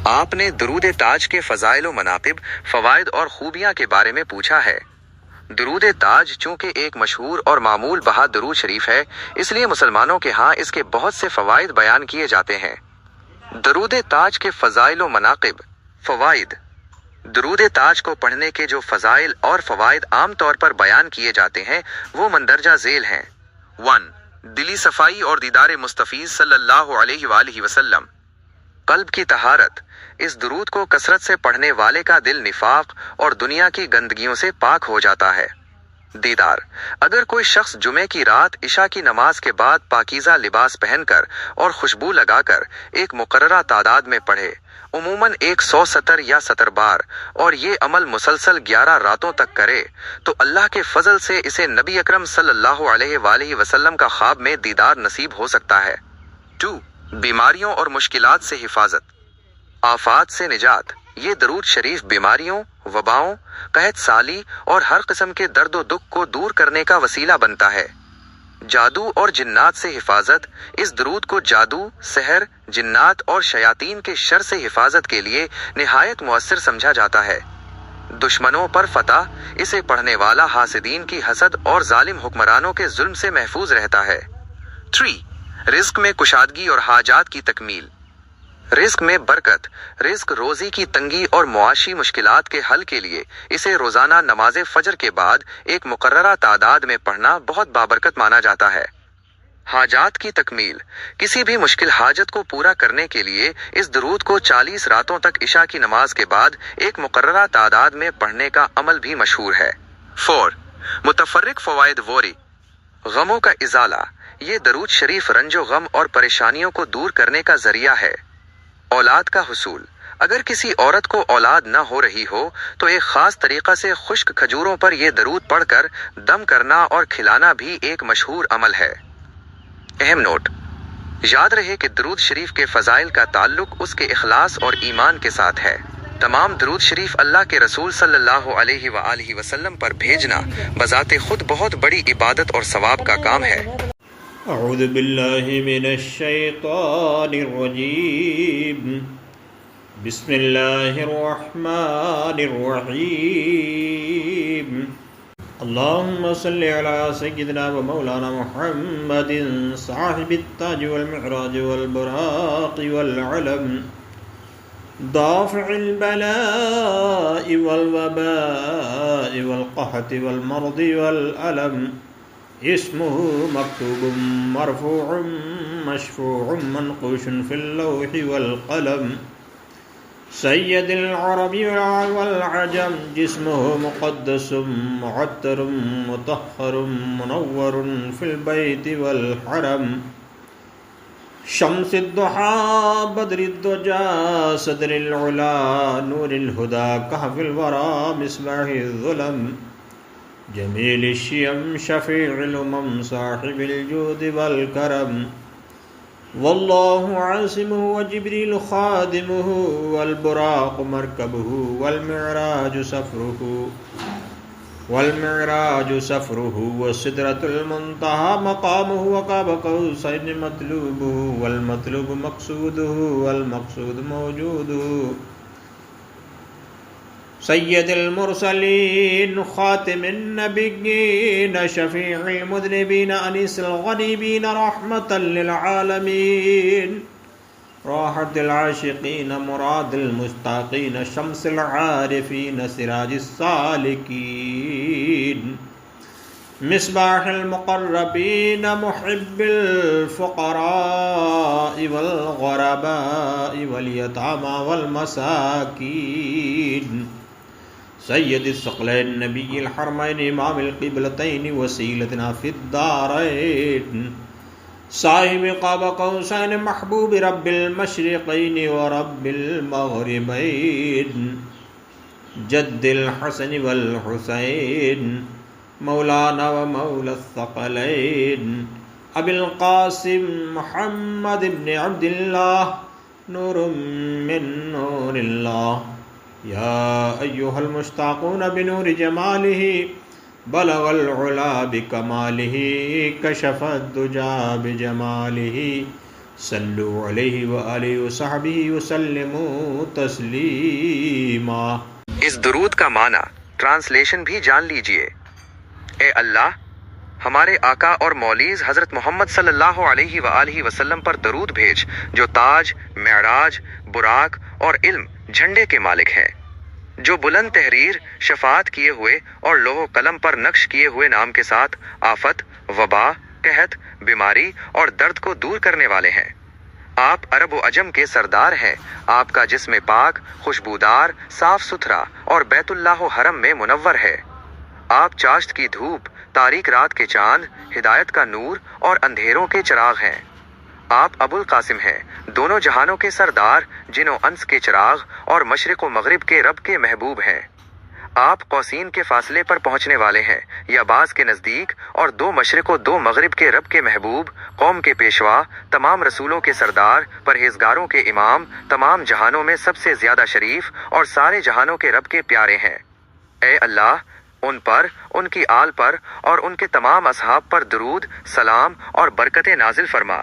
آپ نے درود تاج کے فضائل و مناقب، فوائد اور خوبیاں کے بارے میں پوچھا ہے۔ درود تاج چونکہ ایک مشہور اور معمول بہا درود شریف ہے، اس لیے مسلمانوں کے ہاں اس کے بہت سے فوائد بیان کیے جاتے ہیں۔ درود تاج کے فضائل و مناقب، فوائد۔ درود تاج کو پڑھنے کے جو فضائل اور فوائد عام طور پر بیان کیے جاتے ہیں وہ مندرجہ ذیل ہیں۔ 1. دلی صفائی اور دیدار مصطفی صلی اللہ علیہ وآلہ وسلم۔ قلب کی طہارت۔ اس درود کو کثرت سے پڑھنے والے کا دل نفاق اور دنیا کی گندگیوں سے پاک ہو جاتا ہے۔ دیدار۔ اگر کوئی شخص جمعے کی رات عشاء کی نماز کے بعد پاکیزہ لباس پہن کر اور خوشبو لگا کر ایک مقررہ تعداد میں پڑھے، عموماً 170 یا 70 بار، اور یہ عمل مسلسل 11 راتوں تک کرے تو اللہ کے فضل سے اسے نبی اکرم صلی اللہ علیہ وآلہ وسلم کا خواب میں دیدار نصیب ہو سکتا ہے۔ 2. بیماریوں اور مشکلات سے حفاظت، آفات سے نجات۔ یہ درود شریف بیماریوں، وباؤں، قحط سالی اور ہر قسم کے درد و دکھ کو دور کرنے کا وسیلہ بنتا ہے۔ جادو اور جنات سے حفاظت۔ اس درود کو جادو، سحر، جنات اور شیاطین کے شر سے حفاظت کے لیے نہایت مؤثر سمجھا جاتا ہے۔ دشمنوں پر فتح۔ اسے پڑھنے والا حاسدین کی حسد اور ظالم حکمرانوں کے ظلم سے محفوظ رہتا ہے۔ 3. رزق میں کشادگی اور حاجات کی تکمیل۔ رزق میں برکت۔ رزق روزی کی تنگی اور معاشی مشکلات کے حل کے لیے اسے روزانہ نماز فجر کے بعد ایک مقررہ تعداد میں پڑھنا بہت بابرکت مانا جاتا ہے۔ حاجات کی تکمیل۔ کسی بھی مشکل حاجت کو پورا کرنے کے لیے اس درود کو 40 راتوں تک عشاء کی نماز کے بعد ایک مقررہ تعداد میں پڑھنے کا عمل بھی مشہور ہے۔ 4. متفرق فوائد ووری، غموں کا ازالہ۔ یہ درود شریف رنج و غم اور پریشانیوں کو دور کرنے کا ذریعہ ہے۔ اولاد کا حصول۔ اگر کسی عورت کو اولاد نہ ہو رہی ہو تو ایک خاص طریقہ سے خشک کھجوروں پر یہ درود پڑھ کر دم کرنا اور کھلانا بھی ایک مشہور عمل ہے۔ اہم نوٹ: یاد رہے کہ درود شریف کے فضائل کا تعلق اس کے اخلاص اور ایمان کے ساتھ ہے۔ تمام درود شریف اللہ کے رسول صلی اللہ علیہ وآلہ وسلم پر بھیجنا بذات خود بہت بڑی عبادت اور ثواب کا کام ہے۔ اعوذ باللہ من الشیطان الرجیم، بسم اللہ الرحمن الرحیم۔ اللہم صلی علی سیدنا و مولانا محمد صاحب التاج والمعراج والبراق والعلم، دافع البلاء والوباء والقحط والمرض والألم، اسمه مكتوب مرفوع مشفوع منقوش في اللوح والقلم، سید العرب والعجم، جسمه مقدس معطر مطهر منور في البيت والحرم، شمس الضحى بدر الدجى صدر العلا نور الهدى كهف الورى مصباح الظلم، جمیل الشیم شفیع الامم صاحب الجود والکرم، واللہ عاصمہ وجبریل خادمہ والبراق مرکبہ والمعراج سفرہ والسدرۃ المنتہی مقامہ وقاب قوسین مطلوبہ والمطلوب مقصودہ والمقصود موجودہ، سید المرسلین خاتم النبیین شفیع المذنبین انیس الغریبین رحمتا للعالمین، راحت العاشقین مراد المشتاقین شمس العارفین سراج السالکین، مصباح المقربین محب الفقراء والغرباء والیتامى والمساکین، سید الثقلین نبی الحرمین امام القبلتین وسیلتنا فی الدارین، صاحب قاب قوسین محبوب رب المشرقین ورب المغربین، جد الحسن والحسین، مولانا و مولا الثقلین، ابی القاسم محمد بن عبد اللہ، نور من نور اللہ، یا ایہا المشتاقون بنور جمالہ، بلغ العلا بکمالہ، کشف الدجا بجمالہ، صلو علیہ وآلہ وصحبہ وسلموا تسلیما۔ اس درود کا معنی ٹرانسلیشن بھی جان لیجئے۔ اے اللہ، ہمارے آقا اور مولیز حضرت محمد صلی اللہ علیہ وآلہ وسلم پر درود بھیج، جو تاج، معراج، براق اور علم جھنڈے کے مالک ہیں، جو بلند تحریر شفاعت کیے ہوئے اور لوح و قلم پر نقش کیے ہوئے نام کے ساتھ آفت، وبا، قحط، بیماری اور درد کو دور کرنے والے ہیں۔ آپ عرب و عجم کے سردار ہیں۔ آپ کا جسم پاک، خوشبودار، صاف ستھرا اور بیت اللہ و حرم میں منور ہے۔ آپ چاشت کی دھوپ، تاریک رات کے چاند، ہدایت کا نور اور اندھیروں کے چراغ ہیں۔ آپ ابو القاسم ہیں، دونوں جہانوں کے سردار، جن و انس کے چراغ اور مشرق و مغرب کے رب کے محبوب ہیں۔ آپ قوسین کے فاصلے پر پہنچنے والے ہیں، یا بعض کے نزدیک، اور 2 مشرق و 2 مغرب کے رب کے محبوب، قوم کے پیشوا، تمام رسولوں کے سردار، پرہیزگاروں کے امام، تمام جہانوں میں سب سے زیادہ شریف اور سارے جہانوں کے رب کے پیارے ہیں۔ اے اللہ، ان پر، ان کی آل پر اور ان کے تمام اصحاب پر درود، سلام اور برکتیں نازل فرما۔